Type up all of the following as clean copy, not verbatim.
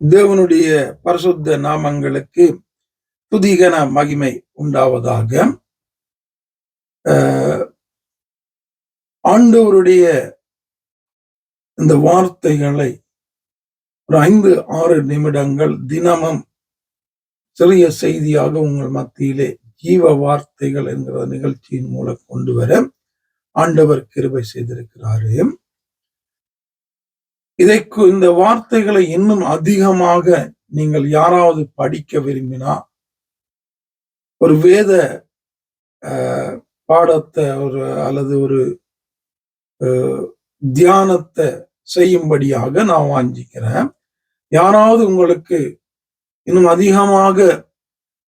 தேவனுடைய பரிசுத்த நாமங்களுக்கு துதிகன மகிமை உண்டாவதாக. ஆண்டவருடைய இந்த வார்த்தைகளை ஒரு 5-6 நிமிடங்கள் தினமும் சிறிய செய்தியாக உங்கள் மத்தியிலே ஜீவ வார்த்தைகள் என்கிற நிகழ்ச்சியின் மூலம் கொண்டு வர ஆண்டவர் கிருபை செய்திருக்கிறாரு. இந்த வார்த்தைகளை இன்னும் அதிகமாக நீங்கள் யாராவது படிக்க விரும்பினா ஒரு வேத பாடத்தை அல்லது ஒரு தியானத்தை செய்யும்படியாக நான் வாஞ்சிக்கிறேன். யாராவது உங்களுக்கு இன்னும் அதிகமாக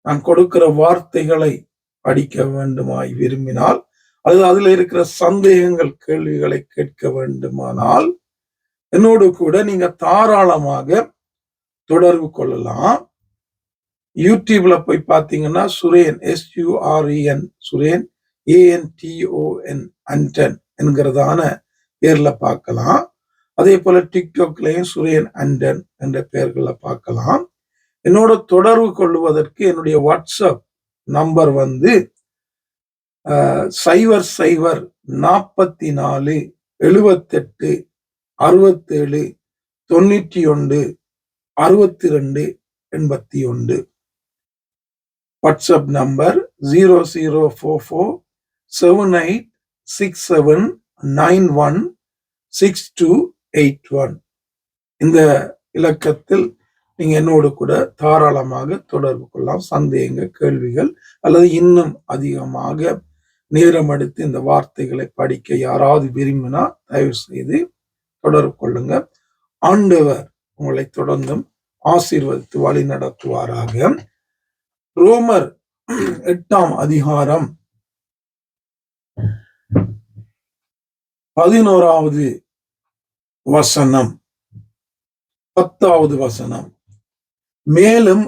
நான் கொடுக்கிற வார்த்தைகளை படிக்க வேண்டுமாய் விரும்பினால், அல்லது அதுல இருக்கிற சந்தேகங்கள் கேள்விகளை கேட்க வேண்டுமானால் என்னோடு கூட நீங்க தாராளமாக தொடர்பு கொள்ளலாம். யூடியூப்ல போய் பார்த்தீங்கன்னா சுரேன் SUREN சுரேன் ANTON அண்டன் என்கிறதான பேர்ல பார்க்கலாம். அதே போல டிக்டாக்லையும் சுரேன் அண்டன் என்ற பெயர்களை பார்க்கலாம். என்னோட தொடர்பு கொள்வதற்கு என்னுடைய வாட்ஸ்அப் நம்பர் 00 44 78 67 91 62 81. WhatsApp number 0044 7867 91 6281. இந்த இலக்கத்தில் நீங்க என்னோடு கூட தாராளமாக தொடர்பு கொள்ளலாம். சந்தேகங்கள், கேள்விகள் அல்லது இன்னும் அதிகமாக நேரம் எடுத்து இந்த வார்த்தைகளை படிக்க யாராவது விரும்பினா தயவு செய்து தொடர்பு கொள்ளுங்க. ஆண்டவர் உங்களை தொடர்ந்தும் ஆசீர்வதித்து வழி நடத்துவாராக. ரோமர் 8ஆம் அதிகாரம் 11வது வசனம் 10வது வசனம். மேலும்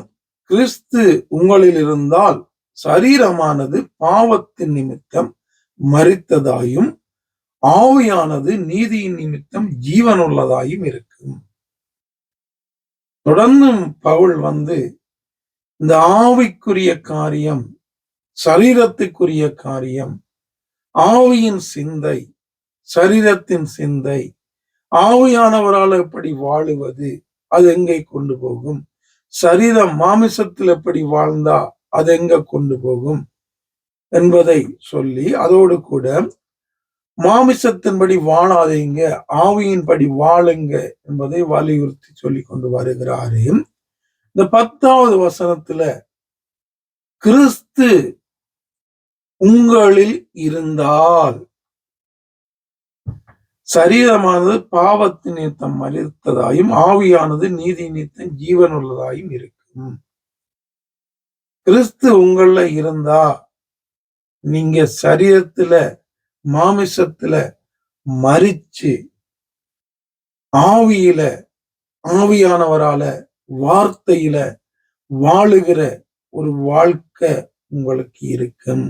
கிறிஸ்து உங்களில் இருந்தால் சரீரமானது பாவத்தின் நிமித்தம் மரித்ததாயும் ஆவியானது நீதியின் நிமித்தம் ஜீவனுள்ளதாயும் இருக்கும். தொடர்ந்தும் பவுல் இந்த ஆவிக்குரிய காரியம், சரீரத்துக்குரிய காரியம், ஆவியின் சிந்தை, சரீரத்தின் சிந்தை, ஆவியானவரால் எப்படி வாழுவது, அது எங்கே கொண்டு போகும், சரீரம் மாமிசத்தில் எப்படி வாழ்ந்தா அது எங்க கொண்டு போகும் என்பதை சொல்லி, அதோடு கூட மாமிசத்தின்படி வாழாதீங்க, ஆவியின்படி வாழுங்க என்பதை வலியுறுத்தி சொல்லி கொண்டு வருகிறாரு. இந்த 10வது வசனத்துல கிறிஸ்து உங்களில் இருந்தால் சரீரமானது பாவத்தின் நிமித்தம் மரித்ததாயும் ஆவியானது நீதி நிமித்தம் ஜீவன் உள்ளதாயும் இருக்கும். கிறிஸ்து உங்கள இருந்தா நீங்க சரீரத்துல மாமிசத்துல மரிச்சு ஆவியில, ஆவியானவரால, வார்த்தையில வாழுகிற ஒரு வாழ்க்கை உங்களுக்கு இருக்கும்.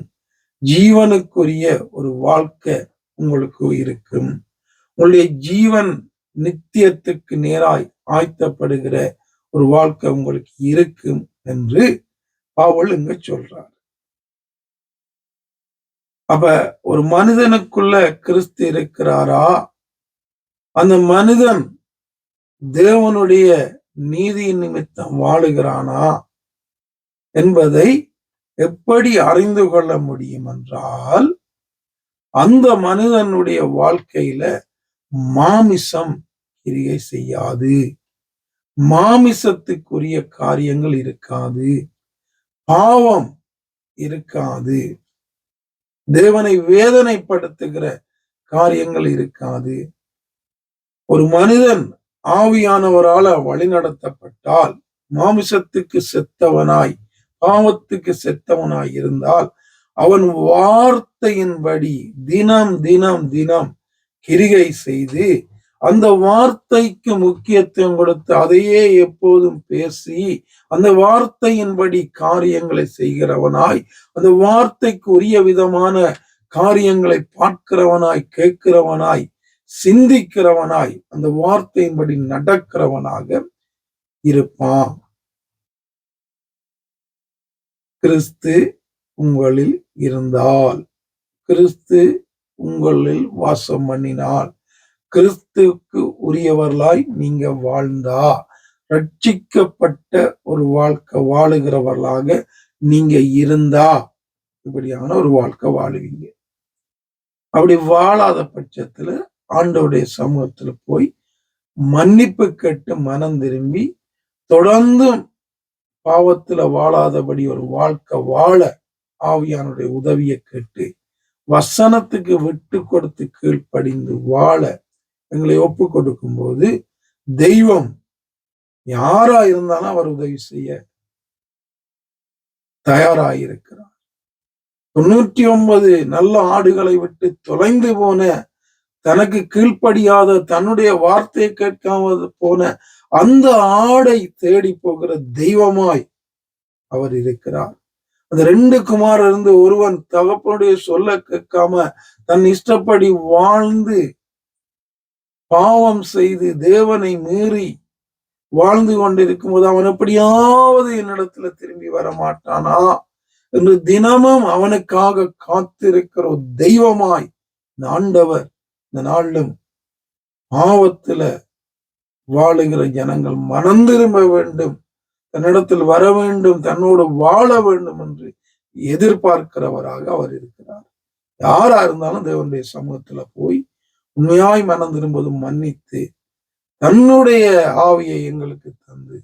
ஜீவனுக்குரிய ஒரு வாழ்க்கை உங்களுக்கு இருக்கும். உங்களுடைய ஜீவன் நித்தியத்துக்கு நேராய் ஆய்த்தப்படுகிற ஒரு வாழ்க்கை உங்களுக்கு இருக்கும் என்று பவுல் இங்க சொல்றார். அப்ப ஒரு மனிதனுக்குள்ள கிறிஸ்து இருக்கிறாரா, அந்த மனிதன் தேவனுடைய நீதியின் நிமித்தம் வாழுகிறானா என்பதை எப்படி அறிந்து கொள்ள முடியும் என்றால், அந்த மனிதனுடைய வாழ்க்கையில மாமிசம் கிரியை செய்யாது, மாமிசத்துக்குரிய காரியங்கள் இருக்காது, பாவம் இருக்காது, தேவனை வேதனைப்படுத்துகிற காரியங்கள் இருக்காது. ஒரு மனிதன் ஆவியானவரால வழிநடத்தப்பட்டால், மாமிசத்துக்கு செத்தவனாய், பாவத்துக்கு செத்தவனாய் இருந்தால், அவன் வார்த்தையின்படி தினம் தினம் தினம் கிரியை செய்து, அந்த வார்த்தைக்கு முக்கியத்துவம் கொடுத்து அதையே எப்போதும் பேசி, அந்த வார்த்தையின்படி காரியங்களை செய்கிறவனாய், அந்த வார்த்தைக்கு உரிய விதமான காரியங்களை பார்க்கிறவனாய், கேட்கிறவனாய், சிந்திக்கிறவனாய், அந்த வார்த்தையின்படி நடக்கிறவனாக இருப்பான். கிறிஸ்து உங்களில் இருந்தால், கிறிஸ்து உங்களில் வாசம் பண்ணினால், கிறிஸ்துவுக்கு உரியவர்களாய் நீங்க வாழ்ந்தா, ரட்சிக்கப்பட்ட ஒரு வாழ்க்கை வாழுகிறவர்களாக நீங்க இருந்தா இப்படியான ஒரு வாழ்க்கை வாழுவீங்க. அப்படி வாழாத பட்சத்துல ஆண்டவருடைய சமூகத்துல போய் மன்னிப்பு கேட்டு மனம் திரும்பி தொடர்ந்து பாவத்துல வாழாதபடி ஒரு வாழ்க்கை வாழ ஆவியானுடைய உதவியை கேட்டு வசனத்துக்கு விட்டு கொடுத்து கீழ்ப்படிந்து வாழ எங்களை ஒப்பு கொடுக்கும் போது தெய்வம் யாரா இருந்தாலும் அவர் உதவி செய்ய தயாராயிருக்கிறார். 99 நல்ல ஆடுகளை விட்டு தொலைந்து போன, தனக்கு கீழ்ப்படியாத, தன்னுடைய வார்த்தையை கேட்காம போன அந்த ஆடை தேடி போகிற தெய்வமாய் அவர் இருக்கிறார். அந்த 2 குமாரர் இருந்து ஒருவன் தகப்பனுடைய சொல்ல கேட்காம தன் இஷ்டப்படி வாழ்ந்து பாவம் செய்து தேவனை மீறி வாழ்ந்து கொண்டிருக்கும் போது அவன் எப்படியாவது என்னிடத்துல திரும்பி வர மாட்டானா என்று தினமும் அவனுக்காக காத்திருக்கிற ஒரு தெய்வமாய் இந்த ஆண்டவர் இந்த நாளிலும் பாவத்துல வாழுகிற ஜனங்கள் மனம் திரும்ப வேண்டும், தன்னிடத்தில் வர வேண்டும், தன்னோடு வாழ வேண்டும் என்று எதிர்பார்க்கிறவராக அவர் இருக்கிறார். யாரா இருந்தாலும் தேவனுடைய சமூகத்துல போய் உண்மையாய் மனம் திரும்புவது மன்னித்து தன்னுடைய ஆவியை எங்களுக்கு தந்து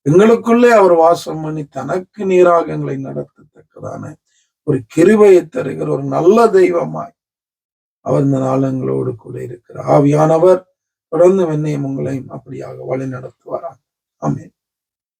எங்களுக்குள்ளே அவர் வாசம் பண்ணி தனக்கு நீராக எங்களை நடத்தத்தக்கதான ஒரு கிருபையை தருகிற ஒரு நல்ல தெய்வமாய் அவர் இந்த நாளங்களோடு கூட இருக்கிறார். ஆவியானவர் தொடர்ந்து என்னையும் உங்களையும் அப்படியாக வழி நடத்துவாராம். ஆமென்.